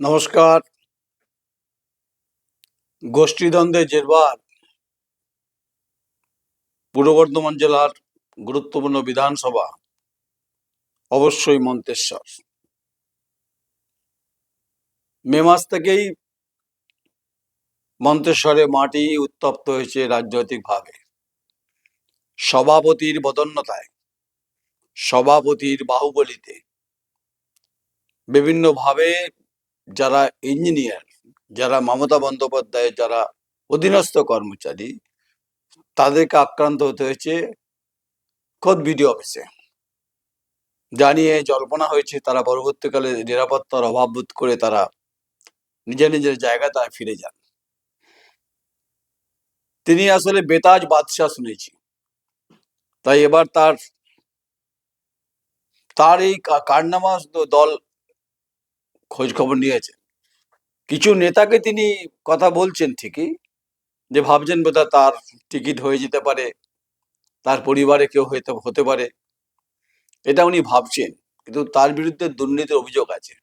নমস্কার। গোষ্ঠীদ্বন্দ্বে জেরবার পূর্ব বর্ধমান জেলার গুরুত্বপূর্ণ বিধানসভা অবশ্যই মন্তেশ্বর। মে মাস থেকেই মন্তেশ্বরে মাটি উত্তপ্ত হয়েছে রাজনৈতিকভাবে। সভাপতির বদন্যতায়, সভাপতির বাহুবলিতে বিভিন্নভাবে যারা ইঞ্জিনিয়ার, যারা মমতা বন্দ্যোপাধ্যায়ের যারা অধীনস্থ কর্মচারী, তাদেরকে আক্রান্ত হতে হয়েছে খোদ বিডিও অফিসে। জানিয়ে জল্পনা হয়েছে তারা পরবর্তীকালে নিরাপত্তার অভাব বোধ করে তারা নিজের নিজের জায়গায় তারা ফিরে যান। তিনি আসলে বেতাজ বাদশাহ শুনেছি, তাই এবার তার তার এই কারনামা দল খোঁজ খবর নিয়েছে। কিছু নেতাকে তিনি কথা বলছেন ঠিকই, যে ভাবছেন বোধহয় তার টিকিট হয়ে যেতে পারে, তার পরিবারে কেউ হতে পারে, এটা উনি ভাবছেন। কিন্তু তার বিরুদ্ধে দুর্নীতির অভিযোগ আছে।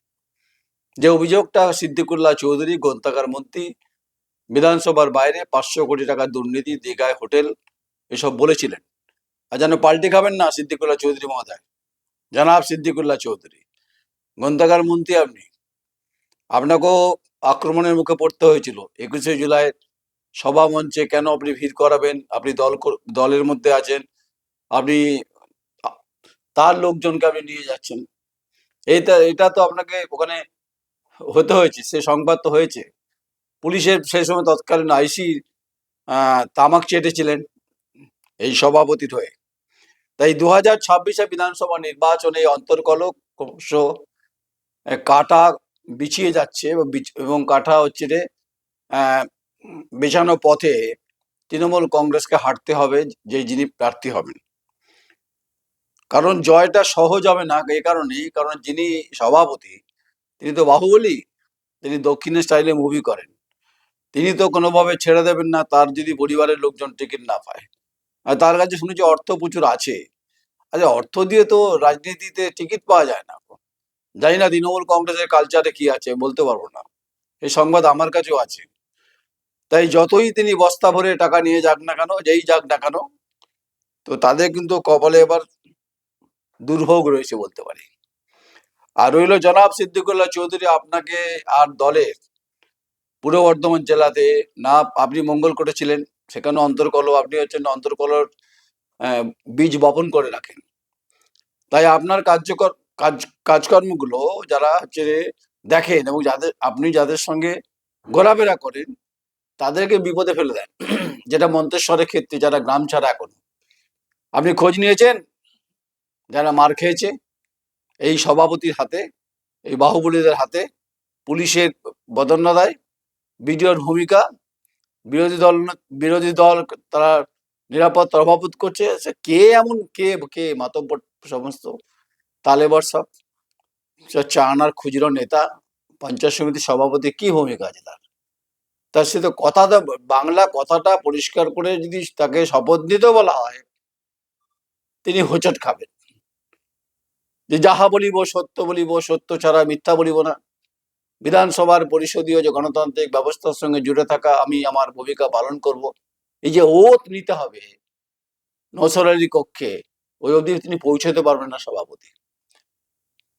যে অভিযোগটা সিদ্দিকুল্লাহ চৌধুরী, গ্রন্থাগার মন্ত্রী, বিধানসভার বাইরে 500 কোটি টাকা দুর্নীতি, দীঘায় হোটেল, এসব বলেছিলেন। আর যেন পাল্টে খাবেন না সিদ্দিকুল্লাহ চৌধুরী মহোদয়, জনাব সিদ্দিকুল্লাহ চৌধুরী, গ্রন্থাগার মন্ত্রী আপনি, আপনাকেও আক্রমণের মুখে পড়তে হয়েছিল 21শে জুলাই সভা মঞ্চে। কেন আপনি ভিড় করাবেন? আপনি দলের মধ্যে আছেন, আপনি তার লোকজনকে আপনি নিয়ে যাচ্ছেন। এটা তো আপনাকে ওখানে হতে হয়েছে, সে সংবাদ তো হয়েছে। পুলিশের সেই সময় তৎকালীন আইসি তামাক চেটেছিলেন এই সভাপতির হয়ে। তাই 2026 বিধানসভা নির্বাচনে অন্তর্কলক ক্রমশ কাটা বিছিয়ে যাচ্ছে এবং কাটা হচ্ছে রে বেছানো পথে তৃণমূল কংগ্রেসকে হাঁটতে হবে, যে যিনি প্রার্থী হবেন। কারণ জয়টা সহজ হবে না এই কারণেই, কারণ যিনি সভাপতি তিনি তো বাহুবলী, তিনি দক্ষিণের স্টাইলে মুভি করেন। তিনি তো কোনোভাবে ছেড়ে দেবেন না তার যদি পরিবারের লোকজন টিকিট না পায়। আর তার কাছে শুনেছি অর্থ প্রচুর আছে। আচ্ছা, অর্থ দিয়ে তো রাজনীতিতে টিকিট পাওয়া যায় না। জানি না তৃণমূল কংগ্রেসের কালচারে কি আছে, বলতে পারবো না। এই সংবাদ আমার কাছেও আছে। তাই যতই তিনি বস্তা ভরে টাকা নিয়ে যাক না কেন, যেই যাক না কেন, তো তাদের কিন্তু কপালে এবার দুর্ভোগ রয়েছে বলতে পারি। আর রইল জনাব সিদ্দিকুল্লাহ চৌধুরী, আপনাকে আর দলের পূর্ব বর্ধমান জেলাতে না আপনি মঙ্গল করেছিলেন, সেখানে অন্তর্কল, আপনি হচ্ছেন অন্তর্কলর বীজ বপন করে রাখেন। তাই আপনার কাজকর্মগুলো যারা হচ্ছে দেখেন এবং আপনি যাদের সঙ্গে ঘোরাফেরা করেন, তাদেরকে বিপদে ফেলে দেন। যেটা মন্তেশ্বরের ক্ষেত্রে, যারা গ্রাম ছাড়া এখন। আপনি খোঁজ নিয়েছেন যারা মার খেয়েছে এই সভাপতির হাতে, এই বাহুবলীদের হাতে, পুলিশের বদন্যতায়, বিডিওর ভূমিকা, বিরোধী দল তারা নিরাপত্তা অভাববোধ করছে। সে কে এমন, কে মাতব্বর সমস্ত তালেবর সব চা আনার খুচরো নেতা, পঞ্চায়েত সমিতির সভাপতি, কি ভূমিকা আছে তার সে তো কথাটা, বাংলা কথাটা পরিষ্কার করে যদি তাকে শপথ নিতে বলা হয়, তিনি হোঁচট খাবেন। যে যাহা বলিব সত্য বলিব, সত্য ছাড়া মিথ্যা বলিব না। বিধানসভার পরিষদীয় যে গণতান্ত্রিক ব্যবস্থার সঙ্গে জুড়ে থাকা আমি আমার ভূমিকা পালন করব, এই যে ওত নিতে হবে নওশাদ আলীর কক্ষে, ওই অবধি তিনি পৌঁছতে পারবেন না সভাপতি।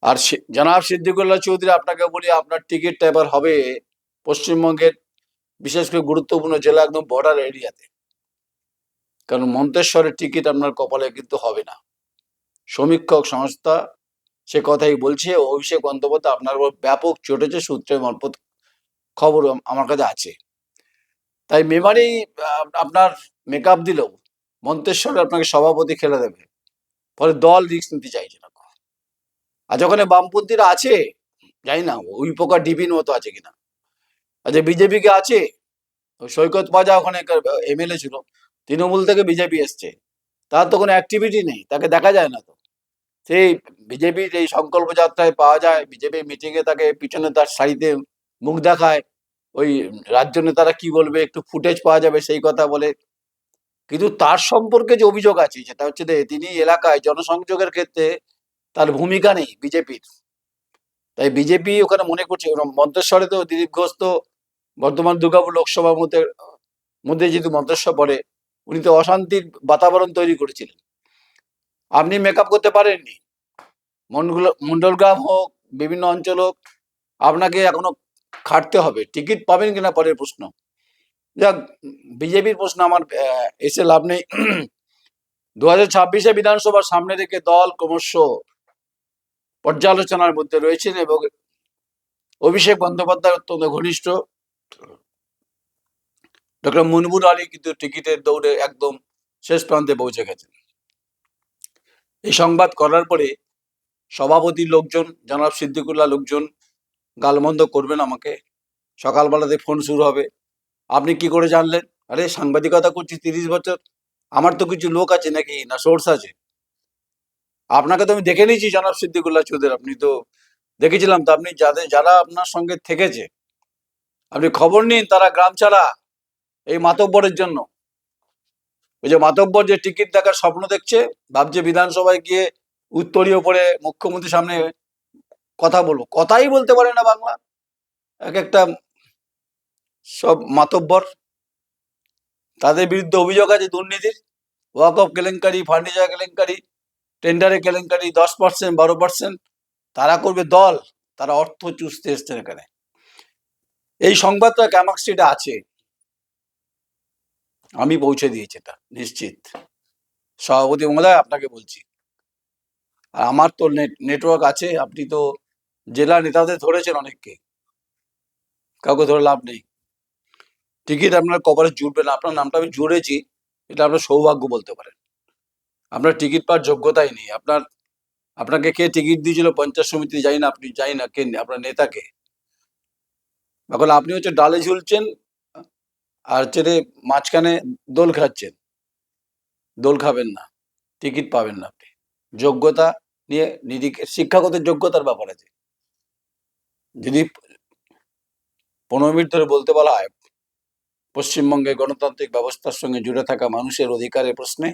আর জনাব সিদ্দিকুল্লাহ চৌধুরী, আপনাকে বলি, আপনার টিকিটটা এবার হবে পশ্চিমবঙ্গের বিশেষ করে গুরুত্বপূর্ণ জেলা, একদম বর্ডার এরিয়াতে। কারণ মন্তেশ্বরের টিকিট আপনার কপালে কিন্তু হবে না। সমীক্ষক সংস্থা সে কথাই বলছে। অভিষেক বন্দ্যোপাধ্যায় আপনার উপর ব্যাপক চটেছে, সূত্রের মারফত খবর আমার কাছে আছে। তাই মেমারি আপনার মেকআপ দিলেও মন্তেশ্বরে আপনাকে সভাপতি খেলে দেবে, ফলে দল রিস্ক নিতে চাইছে না। আর ওখানে বামপন্থীরা আছে, জানি না ওই প্রকার ডিবির মতো আছে কিনা। আচ্ছা, বিজেপি কে আছে, সৈকত পাজা ওখানে এমএলএ ছিল, তৃণমূল থেকে বিজেপি এসছে, তার তো কোনো অ্যাক্টিভিটি নেই, তাকে দেখা যায় না। তো সেই বিজেপির এই সংকল্প যাত্রায় পাওয়া যায়, বিজেপির মিটিং এ তাকে পিছনে তার শাড়িতে মুখ দেখায়, ওই রাজ্য নেতারা কি বলবে একটু ফুটেজ পাওয়া যাবে সেই কথা বলে। কিন্তু তার সম্পর্কে যে অভিযোগ আছে সেটা হচ্ছে যে তিনি এলাকায় জনসংযোগের ক্ষেত্রে তার ভূমিকা নেই বিজেপির। তাই বিজেপি ওখানে মনে করছে, মন্তেশ্বরে তো দিলীপ ঘোষ তো বর্ধমান দুর্গাপুর লোকসভার মধ্যে মধ্যে যেহেতু মন্তেশ্বর পড়ে, উনি তো অশান্তির বাতাবরণ তৈরি করেছিলেন। আপনি মেকআপ করতে পারেননি। মন্ডলগ্রাম হোক, বিভিন্ন অঞ্চল হোক, আপনাকে এখনো খাটতে হবে। টিকিট পাবেন কিনা পরের প্রশ্ন। যাক, বিজেপির প্রশ্ন আমার এসে লাভ নেই। 2026 বিধানসভার সামনে রেখে দল ক্রমশ পর্যালোচনার মধ্যে রয়েছেন এবং অভিষেক বন্দ্যোপাধ্যায় অত্যন্ত ঘনিষ্ঠ ডক্টর মনবুর আলী কিন্তু টিকিটের দৌড়ে একদম শেষ প্রান্তে পৌঁছে গেছেন। এই সংবাদ করার পরে সভাপতির লোকজন, জনাব সিদ্দিকুল্লাহ লোকজন গালমন্দ করবেন আমাকে। সকালবেলাতে ফোন শুরু হবে, আপনি কি করে জানলেন? আরে সাংবাদিকতা করছি 30 বছর, আমার তো কিছু লোক আছে নাকি, না সোর্স আছে? আপনাকে তো আমি দেখে নিয়েছি জনাব সিদ্দিকুল্লাহ চৌধুরী, আপনি তো দেখেছিলাম তো, আপনি যারা আপনার সঙ্গে থেকেছে আপনি খবর নিন, তারা গ্রাম ছাড়া এই মাতব্বরের জন্য। ওই যে মাতব্বর যে টিকিট দেখার স্বপ্ন দেখছে, ভাবছে বিধানসভায় গিয়ে উত্তরীয় পড়ে মুখ্যমন্ত্রীর সামনে কথা বলবো, কথাই বলতে পারে না বাংলা। এক একটা সব মাতব্বর, তাদের বিরুদ্ধে অভিযোগ আছে দুর্নীতির, ওয়াকফ কেলেঙ্কারি, ফার্নিচার কেলেঙ্কারি, টেন্ডারে কেলেঙ্কারি, 10%, 12%। তারা করবে দল, তারা অর্থ চুষতে এসছেন এখানে। এই সংবাদটা ক্যামাক স্ট্রিটে আছে, আমি পৌঁছে দিয়েছি এটা নিশ্চিত। সভাপতি মহোদয় আপনাকে বলছি, আর আমার তো নেটওয়ার্ক আছে, আপনি তো জেলা নেতাদের ধরেছেন অনেককে, কাউকে ধরে লাভ নেই। টিকিট আপনার কভারে জুটবে না, আপনার নামটা আমি জুড়েছি, এটা আপনার সৌভাগ্য বলতে পারেন। আপনার টিকিট পাওয়ার যোগ্যতাই নেই। আপনাকে কে টিকিট দিয়েছিল পঞ্চায়েত সমিতি জানি না, আপনি জানি না কে আপনার নেতাকে। এখন আপনি হচ্ছে ডালে ঝুলছেন আর হচ্ছে মাঝখানে দোল খাচ্ছেন। দোল খাবেন না, টিকিট পাবেন না আপনি। যোগ্যতা নিয়ে নিরিখে, শিক্ষাগত যোগ্যতার ব্যাপার আছে। যদি 15 মিনিট ধরে বলতে বলা হয় পশ্চিমবঙ্গের গণতান্ত্রিক ব্যবস্থার সঙ্গে জুড়ে থাকা মানুষের অধিকারের প্রশ্নে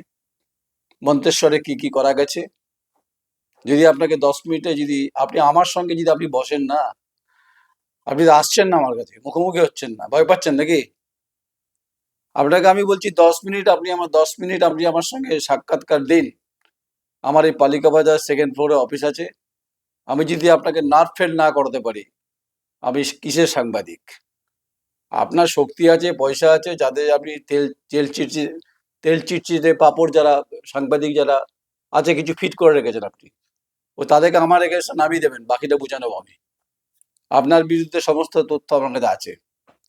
মন্তেশ্বরে কি কি করা গেছে, যদি আপনাকে 10 মিনিটে যদি আপনি আমার সঙ্গে যদি আপনি বসেন না, আপনি তো আসছেন না আমার কাছে, মুখোমুখি হচ্ছেন না, ভয় পাচ্ছেন নাকি? আপনাকে আমি বলছি 10 মিনিট, আপনি আমার সঙ্গে সাক্ষাৎকার দিন। আমার এই পালিকা বাজার 2nd ফ্লোরে অফিস আছে। আমি যদি আপনাকে নার্ভ ফেল না করাতে পারি, আমি কিসের সাংবাদিক? আপনার শক্তি আছে, পয়সা আছে, যাদের আপনি তেল চিটচিটে পাপড় যারা সাংবাদিক যারা আছে কিছু ফিট করে রেখেছেন আপনি, ও তাদেরকে আমার এগেনস্টে নামিয়ে দেবেন, বাকিটা বুঝে নেবো আমি। আপনার বিরুদ্ধে সমস্ত তথ্য আমার কাছে আছে।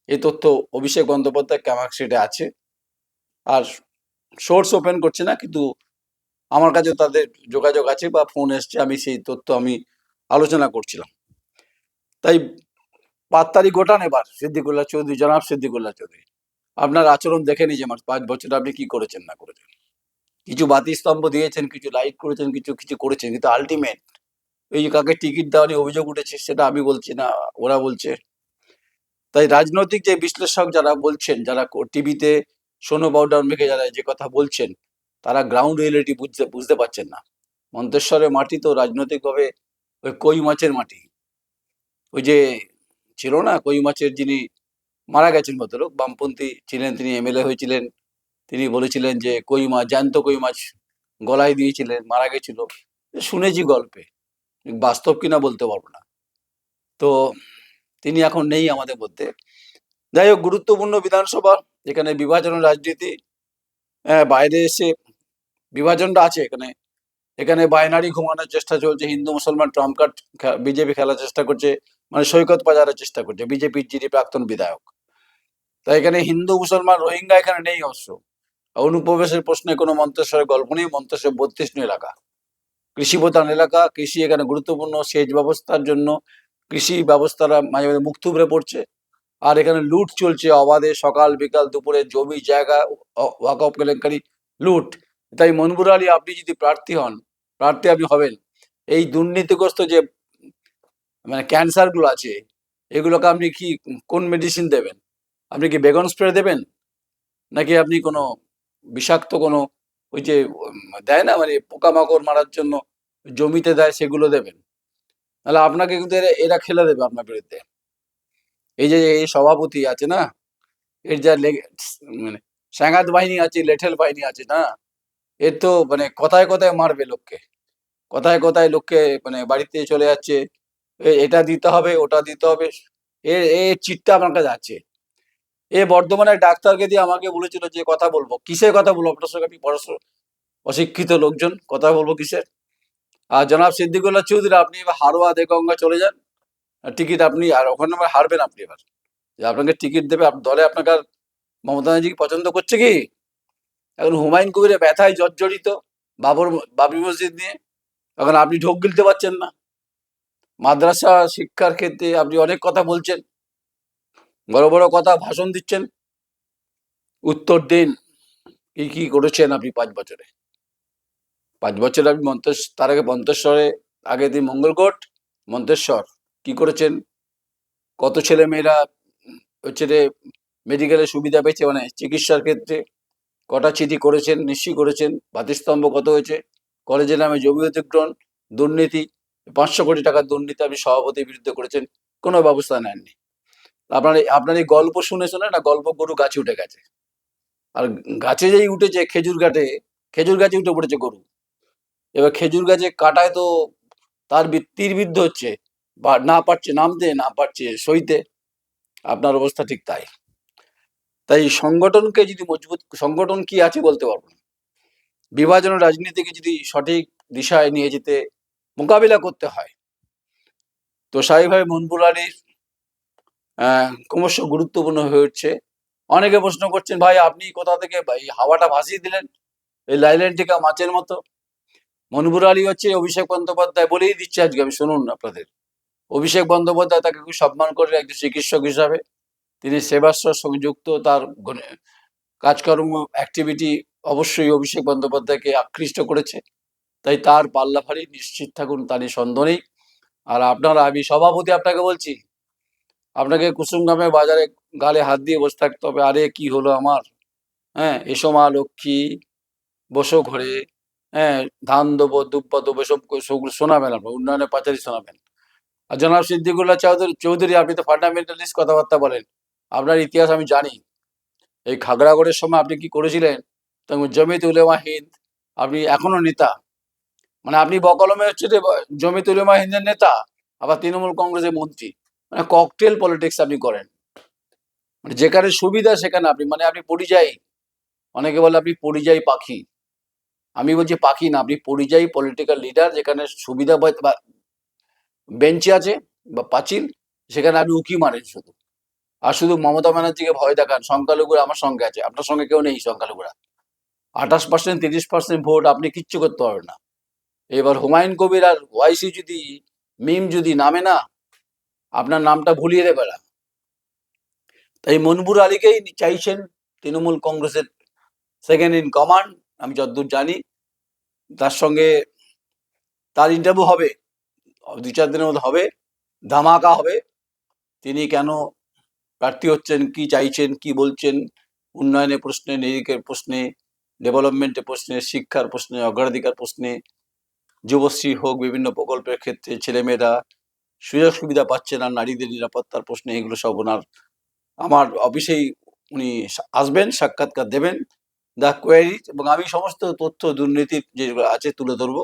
এই তথ্য অভিষেক বন্দ্যোপাধ্যায় ক্যামাক শিটে আছে, আর সোর্স ওপেন করছে না, কিন্তু আমার কাছে তাদের যোগাযোগ আছে বা ফোন এসছে, আমি সেই তথ্য আমি আলোচনা করছিলাম। তাই পাত্তারি গোটান এবার সিদ্দিকুল্লাহ চৌধুরী, জনাব সিদ্দিকুল্লাহ চৌধুরী, আপনার আচরণ দেখে নিয়েছে আমার 5 বছর আপনি কি করেছেন না করেছেন। কিছু বাতি স্তম্ভ দিয়েছেন, কিছু লাইট করেছেন, কিছু কিছু করেছেন, কিন্তু আলটিমেট এই যে কাকে টিকিট দেওয়া নিয়ে অভিযোগ উঠেছে, সেটা আমি বলছি না, ওরা বলছে। তাই রাজনৈতিক যে বিশ্লেষক যারা বলছেন, যারা টিভিতে সোনো পাউডার মেখে যারা যে কথা বলছেন, তারা গ্রাউন্ড রিয়েলিটি বুঝতে পারছেন না। মন্তেশ্বরের মাটি তো রাজনৈতিকভাবে ওই কই মাছের মাটি। ওই যে ছিল না কই মাছের, যিনি মারা গেছেন ভদ্রলোক, বামপন্থী ছিলেন, তিনি এমএলএ হয়েছিলেন, তিনি বলেছিলেন যে কই মাছ, জ্যান্ত কই মাছ গলায় দিয়েছিলেন, মারা গেছিল। শুনেছি গল্পে, বাস্তব কিনা বলতে পারবো না। তো তিনি এখন নেই আমাদের মধ্যে। যাই হোক, গুরুত্বপূর্ণ বিধানসভা, এখানে বিভাজনের রাজনীতি, বাইরে এসে বিভাজনটা আছে এখানে। এখানে বাইনারি ঘুমানোর চেষ্টা চলছে, হিন্দু মুসলমান ট্রাম্প কার্ড বিজেপি খেলার চেষ্টা করছে, মানে সৈকত বাজারের চেষ্টা করছে বিজেপির যিনি প্রাক্তন বিধায়ক। তাই এখানে হিন্দু মুসলমান রোহিঙ্গা এখানে নেই অবশ্য। অনুপ্রবেশের প্রশ্নে কোনো মন্তেশ্বরের গল্প নেই। মন্তেশ্বর 32 এলাকা, কৃষি প্রধান এলাকা, কৃষি এখানে গুরুত্বপূর্ণ, সেচ ব্যবস্থার জন্য কৃষি ব্যবস্থাটা মাঝে মাঝে মুখ থুবড়ে পড়ছে। আর এখানে লুট চলছে অবাধে, সকাল বিকাল দুপুরে জমি জায়গা ওয়াকফ কেলেঙ্কারি, লুট। তাই মনবুর আলী, আপনি যদি প্রার্থী হন, প্রার্থী আপনি হবেন, এই দুর্নীতিগ্রস্ত যে মানে ক্যান্সার গুলো আছে, এগুলোকে আপনি কি কোন মেডিসিন দেবেন? আপনি কি বেগন স্প্রে দেবেন, নাকি আপনি কোনো বিষাক্ত কোনো ওই যে দেয় না মানে পোকামাকড় মারার জন্য জমিতে দেয়, সেগুলো দেবেন? নাহলে আপনাকে কিন্তু এরা খেলে দেবে আপনার বিরুদ্ধে। এই যে এই সভাপতি আছে না, এর যা মানে স্যাঙাত বাহিনী আছে, লেঠেল বাহিনী আছে না, এর তো মানে কথায় কথায় মারবে লোককে, কথায় কথায় লোককে মানে বাড়িতে চলে যাচ্ছে, এটা দিতে হবে, ওটা দিতে হবে। এর চিটটা আমার কাছে আছে। এ বর্ধমানের ডাক্তারকে দিয়ে আমাকে বলেছিল যে কথা বলবো, কিসের কথা বলবো আপনার সঙ্গে? আপনি পড়াশোনা অশিক্ষিত লোকজন, কথা বলবো কিসের? আর জনাব সিদ্দিকুল্লাহ চৌধুরী, আপনি এবার হারোয়া দেগঙ্গা চলে যান, টিকিট আপনি, আর ওখানে আবার হারবেন আপনি এবার, যে আপনাকে টিকিট দেবে দলে। আপনাকে আর মমতা ব্যানার্জি পছন্দ করছে কি? এখন হুমায়ুন কবিরের ব্যথায় জর্জরিত, বাবরি মসজিদ নিয়ে। এখন আপনি ঢোক গিলতে পারছেন না। মাদ্রাসা শিক্ষার ক্ষেত্রে আপনি অনেক কথা বলছেন, বড় বড় কথা ভাষণ দিচ্ছেন, উত্তর দিন কি কি করেছেন আপনি 5 বছরে? 5 বছরে আপনি তার আগে মন্তেশ্বরে, আগের দিন মঙ্গলকোট, মন্তেশ্বর কি করেছেন? কত ছেলে মেয়েরা হচ্ছে রে মেডিকেলের সুবিধা পেয়েছে, মানে চিকিৎসার ক্ষেত্রে কটা চিঠি করেছেন, নিশ্চয়ই করেছেন। বাতিস্তম্ভ কত হয়েছে? কলেজের নামে জমি অধিগ্রহণ, দুর্নীতি, 500 কোটি টাকার দুর্নীতি আপনি সভাপতির বিরুদ্ধে করেছেন, কোনো ব্যবস্থা নেননি। আপনার এই গল্প শুনে শুনে না, গল্প গরু গাছে উঠে গেছে। আর গাছে যেই উঠেছে, খেজুর গাছে উঠে পড়েছে গরু। এবার খেজুর গাছে কাটায় তো তার তীরবিদ্ধ হচ্ছে, বা না পারছে নামতে, না পারছে সইতে। আপনার অবস্থা ঠিক তাই। তাই সংগঠনকে যদি মজবুত, সংগঠন কি আছে বলতে পারবো না। বিভাজন রাজনীতিকে যদি সঠিক দিশায় নিয়ে যেতে, মোকাবিলা করতে হয়, তো স্বাভাবিকভাবে মনপুর আলীর ক্রমশ গুরুত্বপূর্ণ হয়ে উঠছে। অনেকে প্রশ্ন করছেন, ভাই আপনি কোথা থেকে এই হাওয়াটা ভাসিয়ে দিলেন এই লাইলেন টিকা মাছের মতো? মনপুর আলী হচ্ছে অভিষেক বন্দ্যোপাধ্যায় বলেই দিচ্ছে আজকে, আমি শুনুন আপনাদের। অভিষেক বন্দ্যোপাধ্যায় তাকে খুব সম্মান করে একজন চিকিৎসক হিসাবে, তিনি সেবাশ্রয়ের সঙ্গে যুক্ত, তার কাজকর্ম অ্যাক্টিভিটি অবশ্যই অভিষেক বন্দ্যোপাধ্যায়কে আকৃষ্ট করেছে। তাই তার পাল্লা ভারী, নিশ্চিত থাকুন, তা নিয়ে সন্দেহ নেই। আর আপনারা, আমি সভাপতি আপনাকে বলছি, আপনাকে কুসুমগ্রামে বাজারে গালে হাত দিয়ে বসে থাকতে হবে। আরে কি হলো আমার, হ্যাঁ, এসো মা লক্ষ্মী, বসো ঘরে, হ্যাঁ, ধান দেবো, দুব্বা দেবো, সবগুলো শোনাবেন, আপনার উন্নয়নের পাঁচালী শোনাবেন। আর জনাব সিদ্দিকুল্লাহ চৌধুরী, আপনি তো ফান্ডামেন্টালিস্ট কথাবার্তা বলেন, আপনার ইতিহাস আমি জানি। এই খাগড়াগড়ের সময় আপনি কি করেছিলেন? তখন জমিয়ত উলেমা হিন্দ, আপনি এখনো নেতা, মানে আপনি বকলমে হচ্ছে যে জমিয়ত উলেমা হিন্দের নেতা, আবার তৃণমূল কংগ্রেসের মন্ত্রী, মানে ককটেল পলিটিক্স আপনি করেন। মানে যেখানে সুবিধা সেখানে আপনি, মানে আপনি পরিযায়ী। অনেকে বলে আপনি পরিযায়ী পাখি, আমি বলছি পাখি না, আপনি পরিযায়ী পলিটিক্যাল লিডার। যেখানে সুবিধা বা বেঞ্চে আছে বা পাঁচিল, সেখানে আপনি উকি মারেন শুধু। আর শুধু মমতা ব্যানার্জিকে ভয় দেখান, সংখ্যালঘুরা আমার সঙ্গে আছে, আপনার সঙ্গে কেউ নেই। সংখ্যালঘুরা 28%, 30% ভোট, আপনি কিচ্ছু করতে পারবেন না। এবার হুমায়ুন কবির আর ওয়াইসি যদি, মিম যদি নামে না, আপনার নামটা ভুলিয়ে দেবে না। তাই মনপুর আলীকেই চাইছেন তৃণমূল কংগ্রেসের সেকেন্ড ইন কমান্ড। আমি যতদূর জানি তার সঙ্গে তার ইন্টারভিউ হবে, 2-4 দিনের মধ্যে হবে, ধামাকা হবে। তিনি কেন প্রার্থী হচ্ছেন, কি চাইছেন, কি বলছেন, উন্নয়নের প্রশ্নে, নিরিখের প্রশ্নে, ডেভেলপমেন্টের প্রশ্নে, শিক্ষার প্রশ্নে, অগ্রাধিকার প্রশ্নে, যুবশ্রী হোক, বিভিন্ন প্রকল্পের ক্ষেত্রে ছেলেমেয়েরা সুযোগ সুবিধা পাচ্ছে না, নারীদের নিরাপত্তার প্রশ্নে, এগুলো সব ওনার, আমার অফিসেই উনি আসবেন, সাক্ষাৎকার দেবেন, দ্য কোয়ারি, এবং আমি সমস্ত তথ্য দুর্নীতির যেগুলো আছে তুলে ধরবো।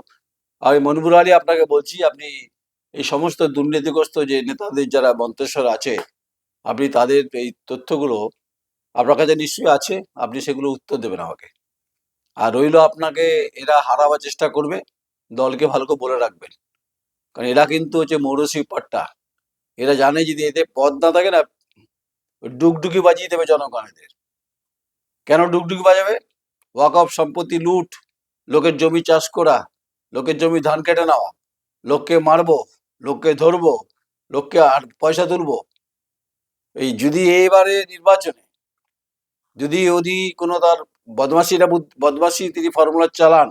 আর মনপুর আলী, আপনাকে বলছি, আপনি এই সমস্ত দুর্নীতিগ্রস্ত যে নেতাদের যারা মন্তেশ্বর আছে, আপনি তাদের এই তথ্যগুলো আপনার কাছে নিশ্চয়ই আছে, আপনি সেগুলো উত্তর দেবেন আমাকে। আর রইল, আপনাকে এরা হারাবার চেষ্টা করবে, দলকে ভালো করে বলে রাখবেন, কারণ এরা কিন্তু হচ্ছে মৌরসি পাট্টা। এরা জানে যদি এদের পদ না থাকে না, ডুগডুগি বাজিয়ে দেবে জনগণেদের। কেন ডুগডুগি বাজাবে? ওয়াকফ সম্পত্তি লুট, লোকের জমি চাষ করা, লোকের জমি ধান কেটে নেওয়া, লোককে মারবো, লোককে ধরবো, লোককে আর পয়সা তুলবো। এই যদি এবারে নির্বাচনে যদি কোনো তার বদমাশি তিনি ফর্মুলা চালান,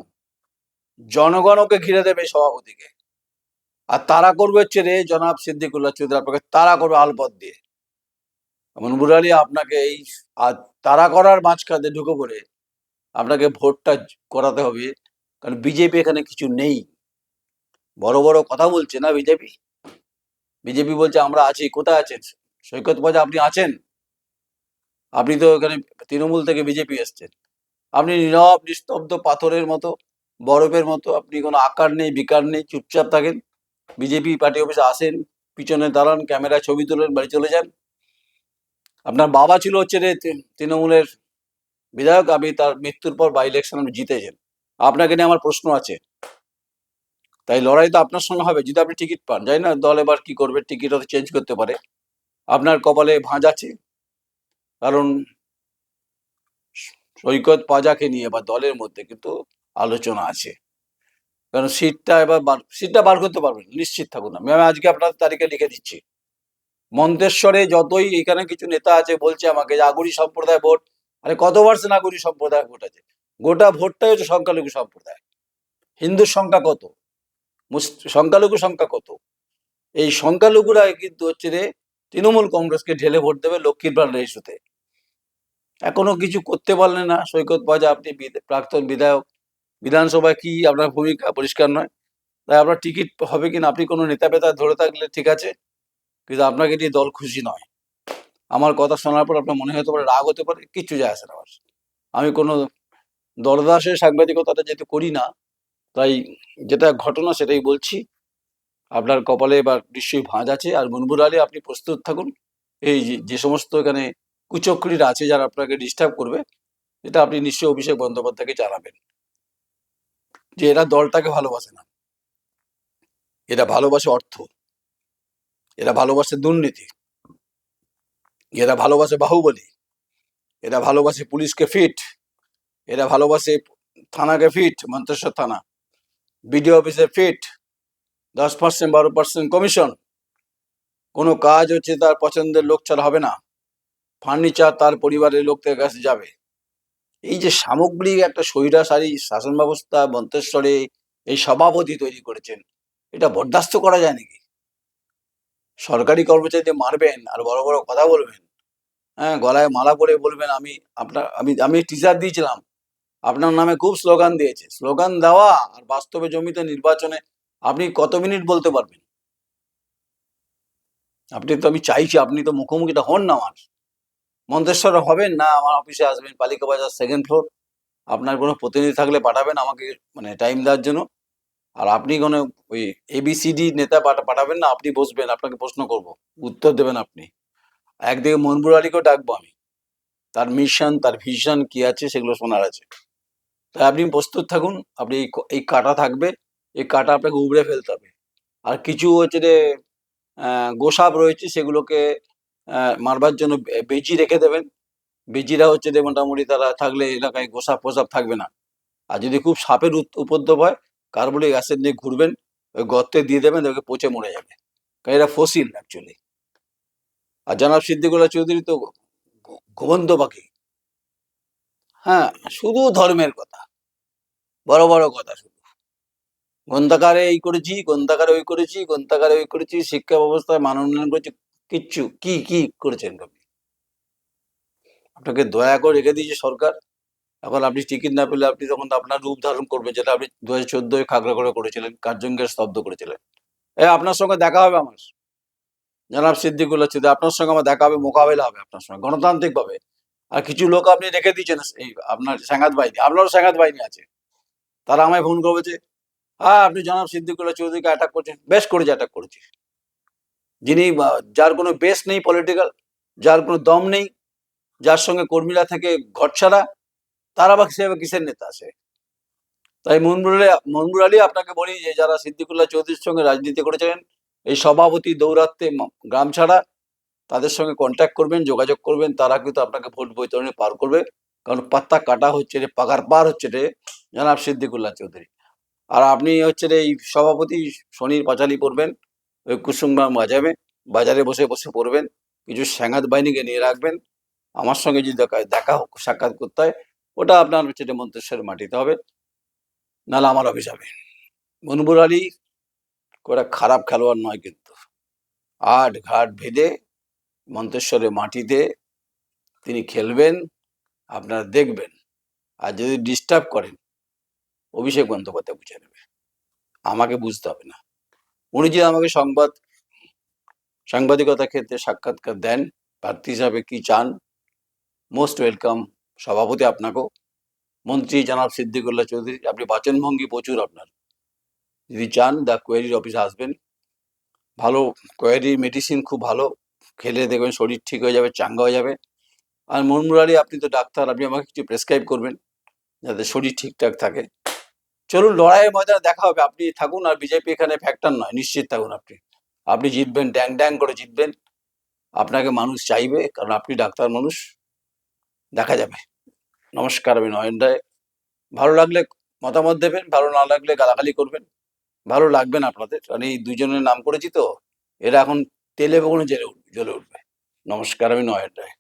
জনগণ ওকে ঘিরে দেবে সভাপতিকে। আর তারা করবে হচ্ছে রে জনাব সিদ্দিকুল্লাহ চৌধুরী, আপনাকে তারা করবে আলপথ দিয়ে। মনপুর আলী, আপনাকে এই তারা করার মাঝখানে ঢুকে পড়ে আপনাকে ভোটটা করাতে হবে, কারণ বিজেপি এখানে কিছু নেই। বড় বড় কথা বলছে না বিজেপি, বিজেপি বলছে আমরা আছি, কোথায় আছেন? সৈকত বাজা আপনি আছেন? আপনি তো এখানে তৃণমূল থেকে বিজেপি এসছেন। আপনি নীরব নিস্তব্ধ পাথরের মতো, বরফের মতো, আপনি কোনো আকার নেই বিকার নেই, চুপচাপ থাকেন। বিজেপি পার্টি অফিসে আসেন, পিছনে দাঁড়ান, ক্যামেরায় ছবি তোলেন, বাড়ি চলে যান। আপনার বাবা ছিল হচ্ছে রে তৃণমূলের বিধায়ক, আপনি তার মৃত্যুর পর বাই ইলেকশন আপনি জিতেছেন। আপনাকে নিয়ে আমার প্রশ্ন আছে। তাই লড়াই তো আপনার সঙ্গে হবে যদি আপনি টিকিট পান। জানি না দল এবার কি করবে, টিকিট হয়তো চেঞ্জ করতে পারে। আপনার কপালে ভাঁজ আছে, কারণ সৈকত পাজাকে নিয়ে বা দলের মধ্যে কিন্তু আলোচনা আছে। কারণ সিটটা বার করতে পারবেন, নিশ্চিত থাকুন। আমি আজকে আপনার তারিখে লিখে দিচ্ছি। মন্তেশ্বরে যতই এখানে কিছু নেতা আছে বলছে আমাকে যে আগুরি সম্প্রদায় ভোট, আরে কত পার্সেন্ট আগুরি সম্প্রদায় ভোট আছে? গোটা ভোটটাই হচ্ছে সংখ্যালঘু সম্প্রদায়। হিন্দুর সংখ্যা কত, সংখ্যালঘু সংখ্যা কত? এই সংখ্যালঘুরা কিন্তু হচ্ছে রে তৃণমূল কংগ্রেসকে ঢেলে ভোট দেবে লক্ষ্মীর ভান্ডার ইস্যুতে। এখনো কিছু করতে পারলেন না সৈকত বাজা, আপনি প্রাক্তন বিধায়ক। বিধানসভায় কি আপনার ভূমিকা পরিষ্কার নয়। তাই আপনার টিকিট হবে কিনা, আপনি কোনো নেতা পেতা ধরে থাকলে ঠিক আছে, কিন্তু আপনাকে নিয়ে দল খুশি নয়। আমার কথা শোনার পর আপনার মনে হতে পারে, রাগ হতে পারে, কিচ্ছু যায় আসে না আমার। আমি কোনো দলদাসের সাংবাদিকতাটা যেহেতু করি না, তাই যেটা ঘটনা সেটাই বলছি। আপনার কপালে এবার নিশ্চয়ই ভাঁজ আছে। আর মুনমুন আলী, আপনি প্রস্তুত থাকুন। এই যে সমস্ত এখানে কুচক্রীরা আছে যারা আপনাকে ডিস্টার্ব করবে, এটা আপনি নিশ্চয়ই অভিষেক বন্দ্যোপাধ্যায়কে জানাবেন যে এরা দলটাকে ভালোবাসে না, এরা ভালোবাসে অর্থ, এরা ভালোবাসে দুর্নীতি, এরা ভালোবাসে বাহুবলী, এরা ভালোবাসে পুলিশকে ফিট, এরা ভালোবাসে থানাকে ফিট, মন্তেশ্বর থানা, বিডিও অফিসে ফিট, 10% 12% কমিশন, কোনো কাজ হচ্ছে তার পছন্দের লোক ছাড়া হবে না, ফার্নিচার তার পরিবারের লোকদের কাছে যাবে। এই যে সামগ্রিক একটা স্বৈরাচারী শাসন ব্যবস্থা মন্তেশ্বরে এই সভাপতি তৈরি করেছেন, এটা বরদাস্ত করা যায় নাকি? সরকারি কর্মচারীদের মারবেন আর বড় বড় কথা বলবেন, হ্যাঁ, গলায় মালা পরে বলবেন আমি টিচার দিয়েছিলাম, আপনার নামে খুব স্লোগান দিয়েছে। স্লোগান দেওয়া আর বাস্তবে জমিতে নির্বাচনে আপনি কত মিনিট বলতে পারবেন? আপনি তো, আমি চাইছি আপনি তো মুখোমুখিটা হন না আমার। মন্তেশ্বরে হবেন না, আমার অফিসে আসবেন, পালিকা বাজার 2nd ফ্লোর। আপনার কোনো প্রতিনিধি থাকলে পাঠাবেন আমাকে, মানে টাইম দেওয়ার জন্য। আর আপনি কোনো ওই ABCD নেতা পাঠাবেন না, আপনি বসবেন, আপনাকে প্রশ্ন করব, উত্তর দেবেন আপনি। একদিকে মনবুর আলীকেও ডাকবো আমি, তার মিশন তার ভিশন কি আছে সেগুলো শোনার আছে। তাই আপনি প্রস্তুত থাকুন। আপনি এই কাটা থাকবে, এই কাটা আপনাকে উবড়ে ফেলতে হবে। আর কিছু হচ্ছে যে গোসাপ রয়েছে, সেগুলোকে মারবার জন্য বেজি রেখে দেবেন। বেজিরা হচ্ছে যে মোটামুটি তারা থাকলে এলাকায় গোসাপ ফোসাপ থাকবে না। আর যদি খুব সাপের উপদ্রব হয়, কার্বলিক অ্যাসিড নিয়ে ঘুরবেন, ওই গর্তে দিয়ে দেবেন, ওকে পচে মরে যাবে, কারণ এরা ফসিল অ্যাকচুয়ালি। আর জনাব সিদ্দিকুল্লাহ চৌধুরী তো ঘুমন্ত পাখি। হ্যাঁ, শুধু ধর্মের কথা, বড় বড় কথা, শুধু গ্রন্থাগারে এই করেছি, গ্রন্থাগারে ওই করেছি, গ্রন্থাগারে ওই করেছি, শিক্ষা ব্যবস্থায় মান উন্নয়ন করেছি। কিচ্ছু কি করেছেন আপনি? আপনাকে দয়া করে রেখে দিয়েছে সরকার। এখন আপনি টিকিট না পেলে আপনি তখন আপনার রূপ ধারণ করবে, যেটা আপনি 2014 খাগড়াগড়ে করেছিলেন, কার্জঙ্গের স্তব্ধ করেছিলেন। আপনার সঙ্গে দেখা হবে আমার, জনাব সিদ্দিকুল্লাহ চৌধুরী, আপনার সঙ্গে আমার দেখা হবে, মোকাবেলা হবে আপনার সঙ্গে গণতান্ত্রিক ভাবে। আর কিছু লোক আপনি রেখে দিয়েছেন, এই আপনার সাংঘাত বাহিনী, আপনারও সাংঘাত বাহিনী আছে, তারা আমায় ফোন করেছে, হ্যাঁ আপনি জনাব সিদ্দিকুল্লাহ চৌধুরীকে অ্যাটাক করছেন। বেশ করেছি, অ্যাটাক করেছি। যিনি যার কোনো বেস নেই পলিটিক্যাল, যার কোনো দম নেই, যার সঙ্গে কর্মীরা থেকে ঘর ছাড়া, তারা বা হিসেবে কিসের নেতা আছে? তাই মনবুর আলী, আপনাকে বলি যে যারা সিদ্দিকুল্লাহ চৌধুরীর সঙ্গে রাজনীতি করেছিলেন, এই সভাপতি দৌরাত্মে গ্রাম ছাড়া, তাদের সঙ্গে কন্ট্যাক্ট করবেন, যোগাযোগ করবেন, তারা কিন্তু আপনাকে ভোট বৈতরণী পার করবে। কারণ পাত্তা কাটা হচ্ছে রে, পাকার পার হচ্ছে রে জনাব সিদ্দিকুল্লাহ চৌধুরী। আর আপনি হচ্ছে রে এই সভাপতি শনির পাঁচালি পড়বেন, ওই কুসুমগ্রাম বাজারে বসে বসে পড়বেন, কিছু সাংঘাত বাহিনীকে নিয়ে রাখবেন। আমার সঙ্গে যদি দেখা হোক, সাক্ষাৎ করতে হয়, ওটা আপনার হচ্ছে মন্তেশ্বরের মাটিতে হবে, নাহলে আমার অফিস হবে। মনবুর আলী ওরা খারাপ খেলোয়াড় নয়, কিন্তু আট ঘাট ভেদে মন্তেশ্বরের মাটিতে তিনি খেলবেন, আপনারা দেখবেন। আর যদি ডিস্টার্ব করেন, অভিষেক বন্দ্যোপাধ্যায় বুঝে নেবে, আমাকে বুঝতে হবে না। উনি যে আমাকে সংবাদ সাংবাদিকতা ক্ষেত্রে সাক্ষাৎকার দেন, প্রার্থী হিসাবে কি চান, মোস্ট ওয়েলকাম। সভাপতি আপনাকেও, মন্ত্রী জনাব সিদ্দিকুল্লাহ চৌধুরী, আপনি বাচনভঙ্গি প্রচুর আপনার। যদি চান দ্য কোয়ারির অফিসে আসবেন, ভালো কোয়ারি মেডিসিন খুব ভালো, খেলে দেখবেন শরীর ঠিক হয়ে যাবে, চাঙ্গা হয়ে যাবে। আর মনমুরারি, আপনি তো ডাক্তার, আপনি আমাকে কিছু প্রেসক্রাইব করবেন যাতে শরীর ঠিকঠাক থাকে। চলুন, লড়াইয়ের ময়দানে দেখা হবে। আপনি থাকুন, আর বিজেপি এখানে ফ্যাক্টর নয়, নিশ্চিত থাকুন। আপনি জিতবেন, ড্যাং ড্যাং করে জিতবেন। আপনাকে মানুষ চাইবে, কারণ আপনি ডাক্তার মানুষ। দেখা যাবে। নমস্কার, আমি নয়ন রায়। ভালো লাগলে মতামত দেবেন, ভালো না লাগলে গালাগালি করবেন। ভালো লাগবে না আপনাদের, কারণ এই দুজনের নাম করেছি তো, এরা এখন তেলে বেগুনে জ্বলে উঠবে। নমস্কার, আমি নয়ন রায়।